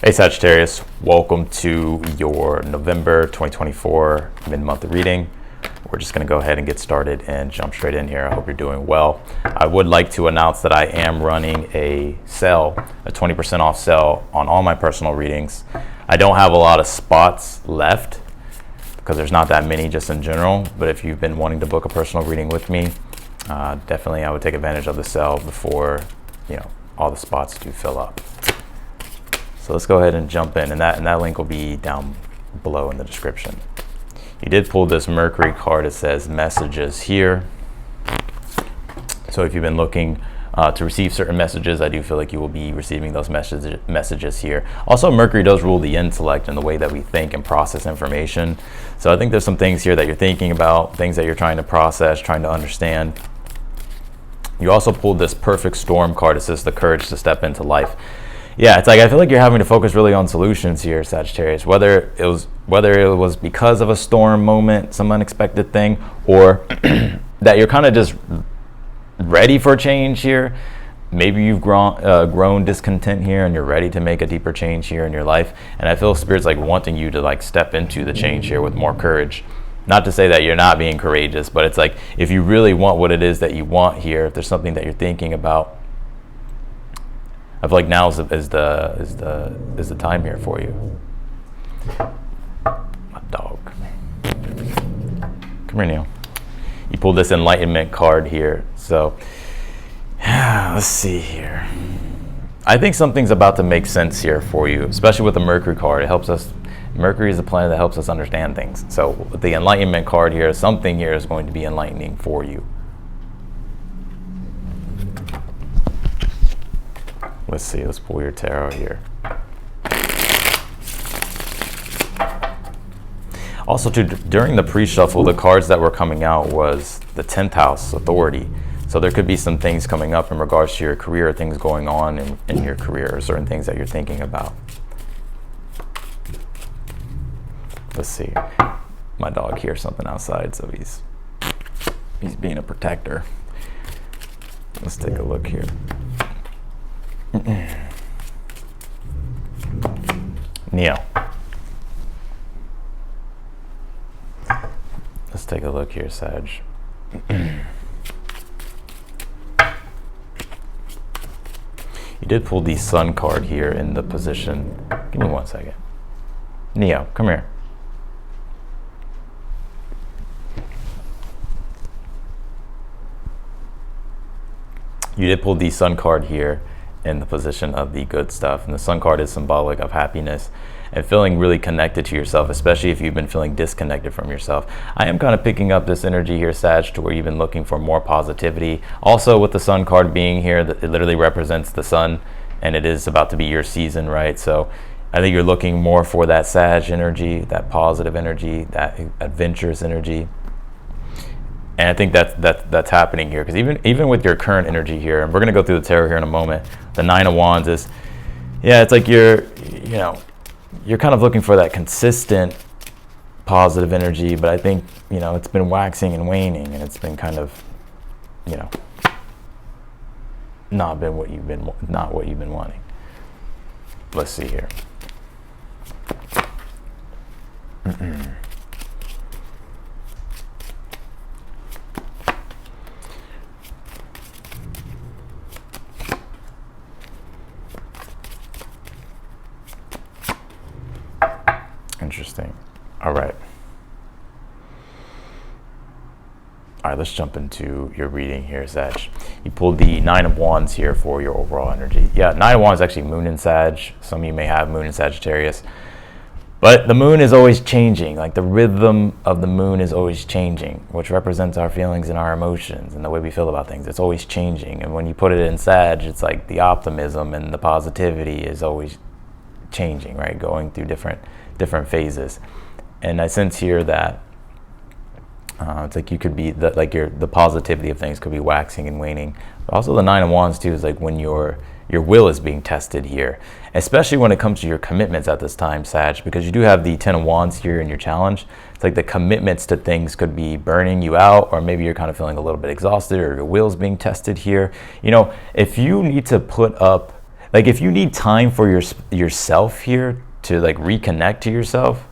Hey Sagittarius, welcome to your November 2024 mid-month reading. We're just going to go ahead and get started and jump straight in here. I hope you're doing well. I would like to announce that I am running a sale, a 20% off sale on all my personal readings. I don't have a lot of spots left because there's not that many just in general, but if you've been wanting to book a personal reading with me, definitely I would take advantage of the sale before, all the spots do fill up. So let's go ahead and jump in, and that link will be down below in the description. You did pull this Mercury card. It says messages here. So if you've been looking to receive certain messages, I do feel like you will be receiving those messages here. Also, Mercury does rule the intellect and the way that we think and process information. So I think there's some things here that you're thinking about, things that you're trying to process, trying to understand. You also pulled this perfect storm card. It says the courage to step into life. Yeah, it's like I feel like you're having to focus really on solutions here, Sagittarius. Whether it was because of a storm moment, some unexpected thing, or that you're kind of just ready for change here. Maybe you've grown discontent here, and you're ready to make a deeper change here in your life. And I feel Spirit's like wanting you to like step into the change here with more courage. Not to say that you're not being courageous, but it's like if you really want what it is that you want here, if there's something that you're thinking about, I feel like now is the time here for you. My dog. Come here, Neil. You pulled this enlightenment card here. So, let's see here. I think something's about to make sense here for you, especially with the Mercury card. It helps us. Mercury is a planet that helps us understand things. So, with the enlightenment card here, something here is going to be enlightening for you. Let's see, let's pull your tarot here. Also, during the pre-shuffle, the cards that were coming out was the 10th house, authority. So there could be some things coming up in regards to your career, things going on in your career, or certain things that you're thinking about. Let's see. My dog hears something outside, so he's being a protector. Let's take a look here. Neo. Let's take a look here, Sag. You did pull the Sun card here in the position. Give me 1 second. Neo, come here. You did pull the Sun card here in the position of the good stuff, and the Sun card is symbolic of happiness and feeling really connected to yourself, especially if you've been feeling disconnected from yourself. I am kind of picking up this energy here, Sag, to where you've been looking for more positivity. Also, with the Sun card being here, it literally represents the sun, and it is about to be your season, right? So I think you're looking more for that Sag energy, that positive energy, that adventurous energy. And I think that's happening here, because even with your current energy here, and we're gonna go through the tarot here in a moment. The 9 of Wands is, it's like you're kind of looking for that consistent positive energy, but I think it's been waxing and waning, and it's been kind of not what you've been wanting. Let's see here. Interesting. All right, let's jump into your reading here, Sag. You pulled the 9 of Wands here for your overall energy. Yeah, 9 of Wands is actually Moon in Sag. Some of you may have Moon in Sagittarius. But the moon is always changing. Like the rhythm of the moon is always changing, which represents our feelings and our emotions and the way we feel about things. It's always changing. And when you put it in Sag, it's like the optimism and the positivity is always changing, right? Going through different phases. And I sense here that it's like you could be the positivity of things could be waxing and waning. But also the 9 of Wands too is like when your will is being tested here, especially when it comes to your commitments at this time, Sag, because you do have the 10 of Wands here in your challenge. It's like the commitments to things could be burning you out, or maybe you're kind of feeling a little bit exhausted, or your will's being tested here. If you need to put up Like if you need time for yourself here to like reconnect to yourself,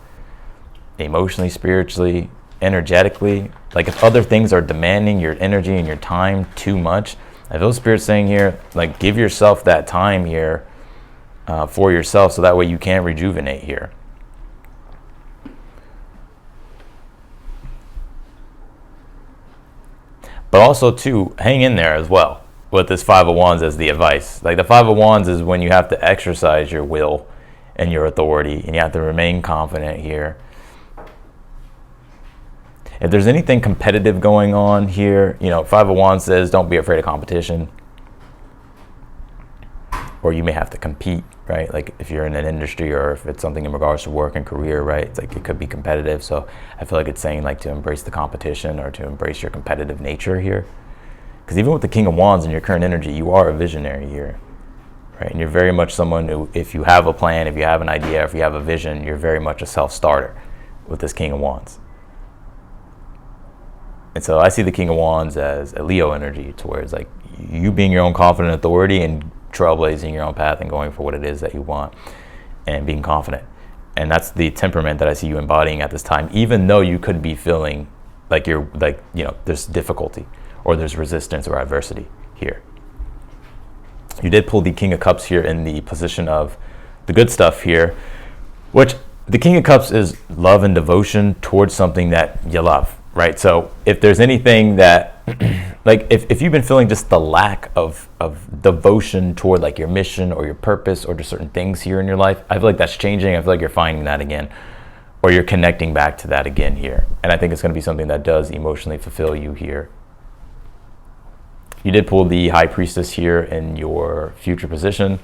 emotionally, spiritually, energetically, like if other things are demanding your energy and your time too much, I feel Spirit saying here, like give yourself that time here for yourself, so that way you can rejuvenate here. But also too, hang in there as well with this Five of Wands as the advice. Like the Five of Wands is when you have to exercise your will and your authority, and you have to remain confident here. If there's anything competitive going on here, you know, Five of Wands says don't be afraid of competition. Or you may have to compete, right? Like if you're in an industry, or if it's something in regards to work and career, right? It's like it could be competitive. So I feel like it's saying like to embrace the competition or to embrace your competitive nature here. Because even with the King of Wands in your current energy, you are a visionary here, right? And you're very much someone who, if you have a plan, if you have an idea, if you have a vision, you're very much a self-starter with this King of Wands. And so I see the King of Wands as a Leo energy, to where it's like you being your own confident authority and trailblazing your own path and going for what it is that you want and being confident. And that's the temperament that I see you embodying at this time, even though you could be feeling like you're like, you know, there's difficulty or there's resistance or adversity here. You did pull the King of Cups here in the position of the good stuff here, which the King of Cups is love and devotion towards something that you love, right? So if there's anything that like if you've been feeling just the lack of devotion toward like your mission or your purpose or just certain things here in your life, I feel like that's changing. I feel like you're finding that again, or you're connecting back to that again here. And I think it's going to be something that does emotionally fulfill you here. You did pull the High Priestess here in your future position.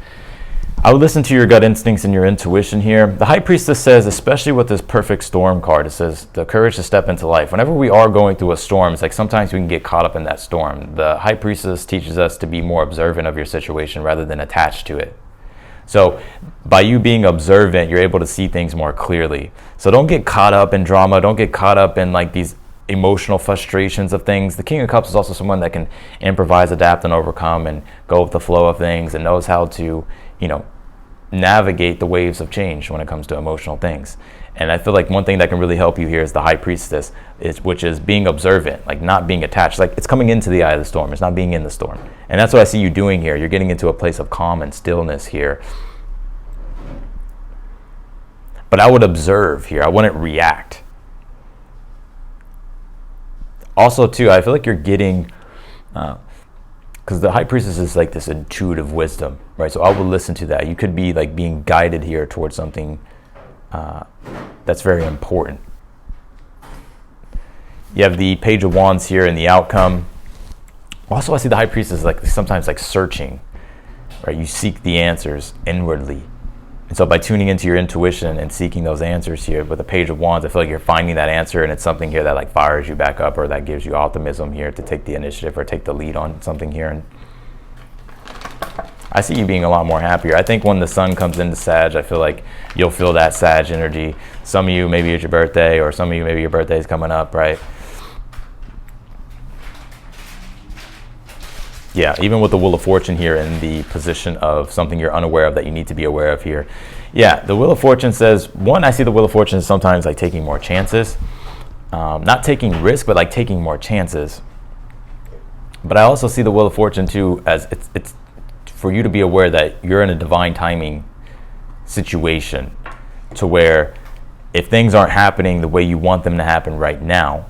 I would listen to your gut instincts and your intuition here. The High Priestess says, especially with this Perfect Storm card, it says the courage to step into life. Whenever we are going through a storm, it's like sometimes we can get caught up in that storm. The High Priestess teaches us to be more observant of your situation rather than attached to it. So by you being observant, you're able to see things more clearly. So don't get caught up in drama. Don't get caught up in like these emotional frustrations of things. The King of Cups is also someone that can improvise, adapt, and overcome and go with the flow of things and knows how to, you know, navigate the waves of change when it comes to emotional things. And I feel like one thing that can really help you here is the High Priestess, which is being observant, like not being attached. Like it's coming into the eye of the storm. It's not being in the storm. And that's what I see you doing here. You're getting into a place of calm and stillness here. But I would observe here. I wouldn't react. Also, too, I feel like you're getting... because the High Priestess is like this intuitive wisdom, right? So I would listen to that. You could be like being guided here towards something that's very important. You have the Page of Wands here in the outcome. Also, I see the High Priestess like sometimes like searching, right? You seek the answers inwardly. And so by tuning into your intuition and seeking those answers here with the Page of Wands, I feel like you're finding that answer, and it's something here that like fires you back up, or that gives you optimism here to take the initiative or take the lead on something here. And I see you being a lot more happier. I think when the sun comes into Sag, I feel like you'll feel that Sag energy. Some of you, maybe it's your birthday, or some of you, maybe your birthday is coming up, right? Yeah, even with the Wheel of Fortune here in the position of something you're unaware of that you need to be aware of here. Yeah, the Wheel of Fortune says, one, I see the Wheel of Fortune is sometimes like taking more chances. Not taking risk, but like taking more chances. But I also see the Wheel of Fortune too as it's for you to be aware that you're in a divine timing situation, to where if things aren't happening the way you want them to happen right now,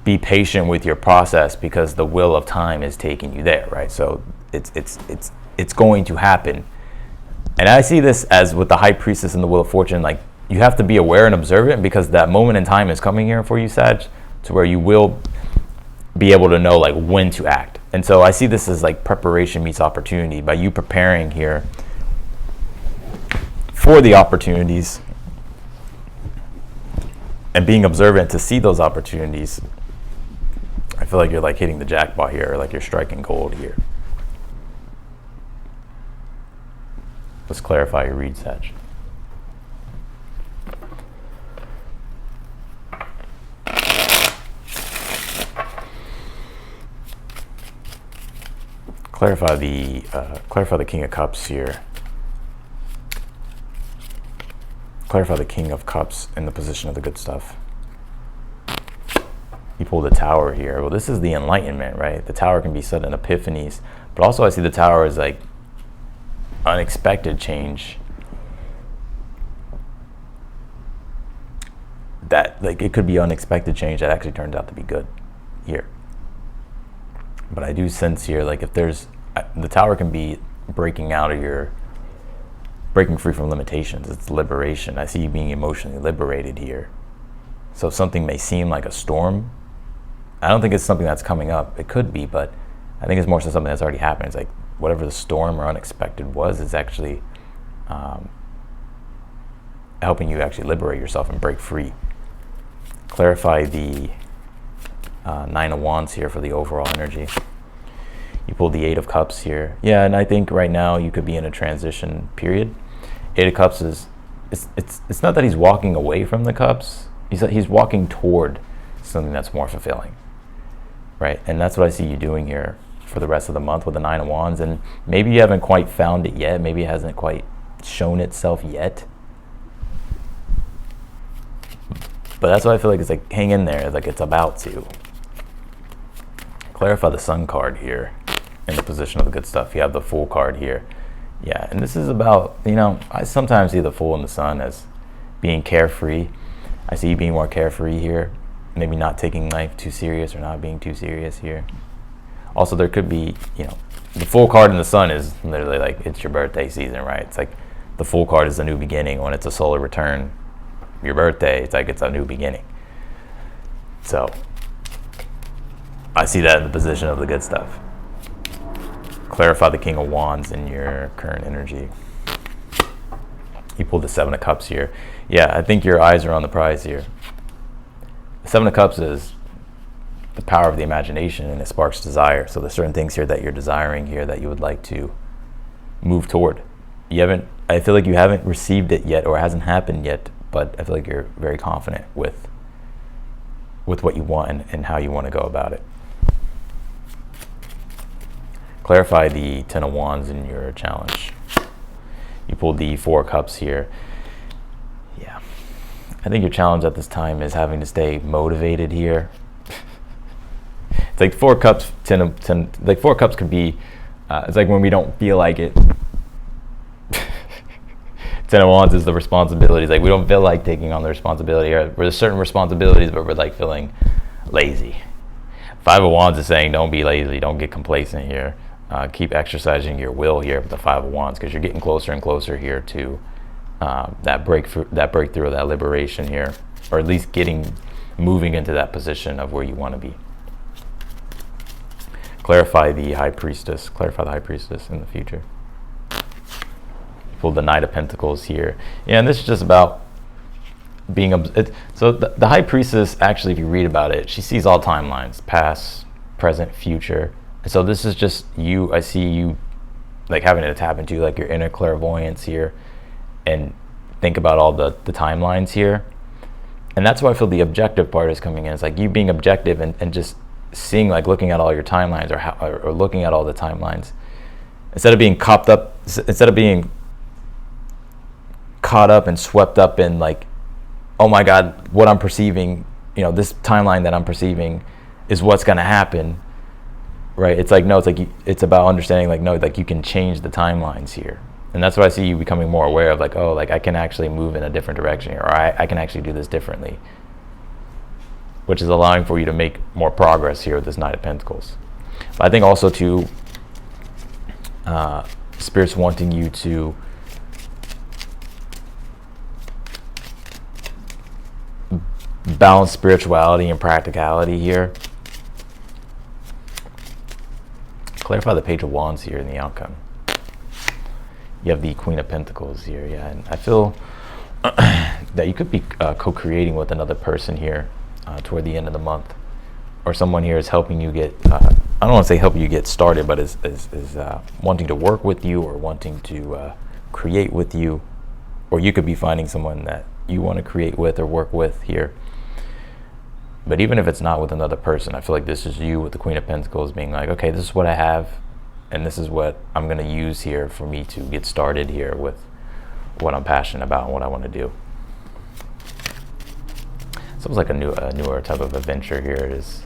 be patient with your process, because the wheel of time is taking you there, right? So it's going to happen. And I see this as with the High Priestess and the Wheel of Fortune, like you have to be aware and observant, because that moment in time is coming here for you, Sag, to where you will be able to know like when to act. And so I see this as like preparation meets opportunity. By you preparing here for the opportunities and being observant to see those opportunities, I feel like you're like hitting the jackpot here, or like you're striking gold here. Let's clarify your read, Sag. Clarify the King of Cups here. Clarify the King of Cups in the position of the good stuff. You pull the Tower here. Well, this is the enlightenment, right? The Tower can be sudden epiphanies, but also I see the Tower as like unexpected change. That, like, it could be unexpected change that actually turns out to be good here. But I do sense here, like, if there's, the Tower can be breaking free from limitations. It's liberation. I see you being emotionally liberated here. So something may seem like a storm. I don't think it's something that's coming up. It could be, but I think it's more so something that's already happened. It's like whatever the storm or unexpected was is actually helping you actually liberate yourself and break free. Clarify the Nine of Wands here for the overall energy. You pulled the Eight of Cups here. Yeah, and I think right now you could be in a transition period. Eight of Cups is, it's not that he's walking away from the cups. He's walking toward something that's more fulfilling, right? And that's what I see you doing here for the rest of the month with the Nine of Wands. And maybe you haven't quite found it yet. Maybe it hasn't quite shown itself yet. But that's what I feel like. It's like, hang in there, like it's about to. Clarify the Sun card here in the position of the good stuff. You have the Fool card here. Yeah, and this is about, you know, I sometimes see the Fool and the Sun as being carefree. I see you being more carefree here. Maybe not taking life too serious or not being too serious here. Also, there could be, you know, the Fool card and the Sun is literally like, it's your birthday season, right? It's like the Fool card is a new beginning. When it's a solar return, your birthday, it's like it's a new beginning. So I see that in the position of the good stuff. Clarify the King of Wands in your current energy. You pulled the Seven of Cups here. Yeah, I think your eyes are on the prize here. The Seven of Cups is the power of the imagination, and it sparks desire. So there's certain things here that you're desiring here that you would like to move toward. I feel like you haven't received it yet, or it hasn't happened yet, but I feel like you're very confident with what you want and how you want to go about it. Clarify the Ten of Wands in your challenge. You pulled the Four of Cups here. Yeah. I think your challenge at this time is having to stay motivated here. It's like Four Cups, like Four Cups could be, it's like when we don't feel like it. Ten of Wands is the responsibilities. Like we don't feel like taking on the responsibility, or there's certain responsibilities, but we're like feeling lazy. Five of Wands is saying don't be lazy, don't get complacent here. Keep exercising your will here with the Five of Wands, because you're getting closer and closer here to that breakthrough, that liberation here, or at least moving into that position of where you want to be. Clarify the High Priestess. Clarify the High Priestess in the future. Pull the Knight of Pentacles here. Yeah, and this is just about being so the High Priestess, actually, if you read about it, she sees all timelines, past, present, future. And so this is just you. I see you like having to tap into like your inner clairvoyance here and think about all the timelines here. And that's why I feel the objective part is coming in. It's like you being objective and just seeing, like looking at all your timelines, or looking at all the timelines instead of being caught up and swept up in like, oh my God, what I'm perceiving, you know, this timeline that I'm perceiving is what's going to happen, right? It's like, no, it's about understanding, like, no, like you can change the timelines here. And that's what I see you becoming more aware of, like, oh, like I can actually move in a different direction here, or I can actually do this differently, which is allowing for you to make more progress here with this Knight of Pentacles. But I think also too, Spirit's wanting you to balance spirituality and practicality here. Clarify the Page of Wands here in the outcome. You have the Queen of Pentacles here, yeah, and I feel that you could be co-creating with another person here toward the end of the month, or someone here is helping you get, I don't want to say helping you get started, but is wanting to work with you, or wanting to create with you, or you could be finding someone that you want to create with or work with here. But even if it's not with another person, I feel like this is you with the Queen of Pentacles being like, okay, this is what I have, And this is what I'm going to use here for me to get started here with what I'm passionate about and what I want to do. So it's like a newer type of adventure here is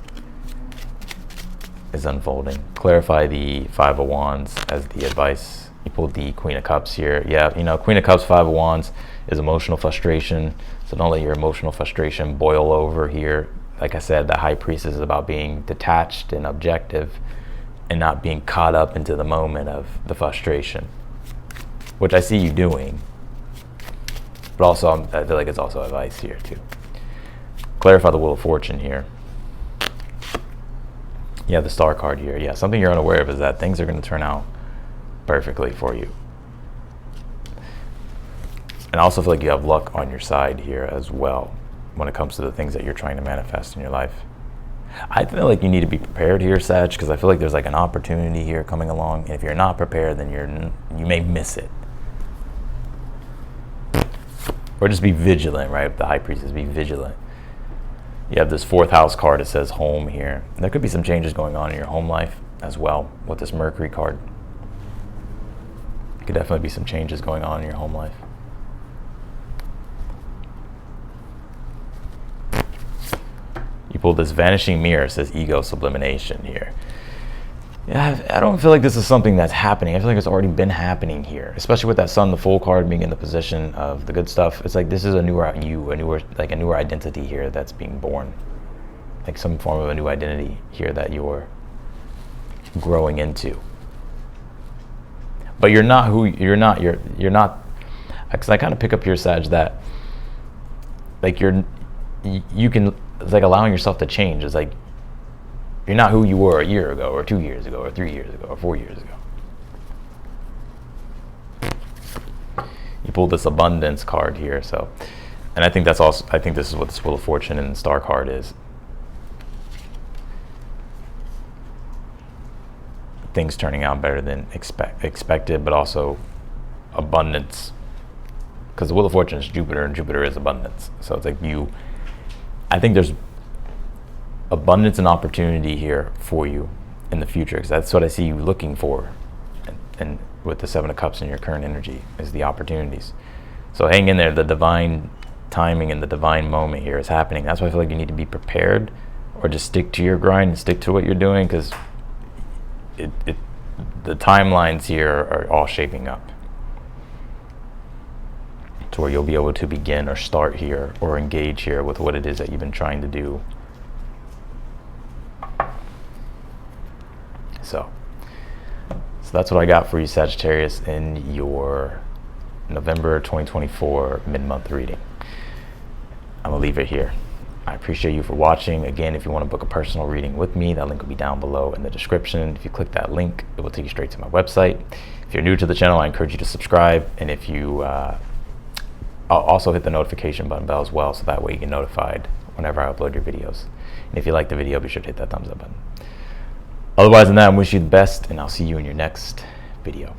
unfolding. Clarify the Five of Wands as the advice. You pulled the Queen of Cups here. Yeah, you know, Queen of Cups, Five of Wands is emotional frustration. So don't let your emotional frustration boil over here. Like I said, the High Priestess is about being detached and objective and not being caught up into the moment of the frustration, which I see you doing. But also, I feel like it's also advice here too. Clarify the Wheel of Fortune here. Yeah, the Star card here. Yeah, something you're unaware of is that things are going to turn out perfectly for you. And I also feel like you have luck on your side here as well when it comes to the things that you're trying to manifest in your life. I feel like you need to be prepared here, Sag, because I feel like there's like an opportunity here coming along. And if you're not prepared, then you may miss it. Or just be vigilant, right? The High Priestess, be vigilant. You have this 4th house card. It says home here. And there could be some changes going on in your home life as well with this Mercury card. Could definitely be some changes going on in your home life. You pulled this Vanishing Mirror. It says ego sublimation here. Yeah, I don't feel like this is something that's happening. I feel like it's already been happening here, especially with that Sun, the Fool card being in the position of the good stuff. It's like this is a newer you, a newer identity here that's being born, like some form of a new identity here that you're growing into. But you're not who you're not. You're not. Because I kind of pick up here, Sag, that like you can, it's like allowing yourself to change. It's like you're not who you were a year ago, or 2 years ago, or 3 years ago, or 4 years ago. You pulled this Abundance card here, so, and I think that's also, I think this is what this Wheel of Fortune and the Star card is. Things turning out better than expected, but also abundance. Because the Wheel of Fortune is Jupiter, and Jupiter is abundance. So it's like I think there's abundance and opportunity here for you in the future, because that's what I see you looking for. And with the 7 of Cups in your current energy is the opportunities. So hang in there. The divine timing and the divine moment here is happening. That's why I feel like you need to be prepared, or just stick to your grind and stick to what you're doing, because the timelines here are all shaping up to where you'll be able to begin or start here or engage here with what it is that you've been trying to do. So that's what I got for you, Sagittarius, in your November 2024 mid-month reading. I'm gonna leave it here. I appreciate you for watching. Again, if you want to book a personal reading with me, that link will be down below in the description. If you click that link, it will take you straight to my website. If you're new to the channel, I encourage you to subscribe. And if you, I'll also hit the notification bell as well, so that way you get notified whenever I upload your videos. And if you like the video, be sure to hit that thumbs up button. Otherwise than that, I wish you the best, and I'll see you in your next video.